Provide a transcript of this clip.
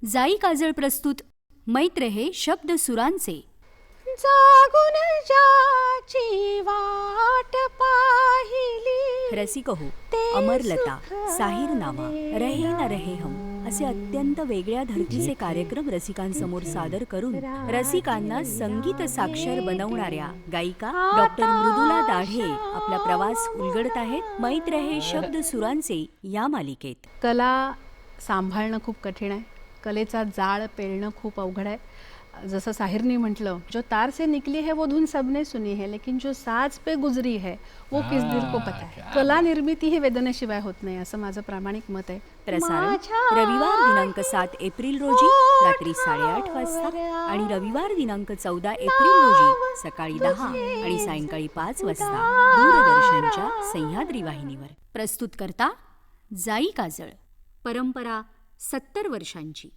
जाई काजळ प्रस्तुत मैत्र हे शब्द सुरांचे. जागून ज्याची वाट पाहिली रसिक हो, अमरलता, साहिरनामा, रहे न रहे हम असे अत्यंत वेगळ्या धर्तीचे कार्यक्रम रसिकांसमोर सादर करून रसिकांना संगीत साक्षर बनवणाऱ्या गायिका डॉक्टर मृदुला दाढे आपला प्रवास उलगडत आहेत मैत्र हे शब्द सुरांचे या मालिकेत. कला सांभाळणं खूप कठीण आहे. कलेचा जाळ पेलणं खूप अवघड आहे. जसं साहिरने म्हटलं, जो तार से निकली है वो धुन सबने सुनी है, लेकिन जो साज पे गुजरी है वो किस दिल को पता है. कला निर्मिती ही वेदनेशिवाय होत नाही असं माझं प्रामाणिक मत आहे. प्रसारण रविवार दिनांक 7 एप्रिल रोजी रात्री 8:30 वाजता आणि रविवार दिनांक 14 एप्रिल रोजी सकाळी 10 आणि सायंकाळी 5 वाजता दूरदर्शनच्या सह्याद्री वाहिनीवर. प्रस्तुत करता जाई काजळ. परंपरा 70 वर्षांची.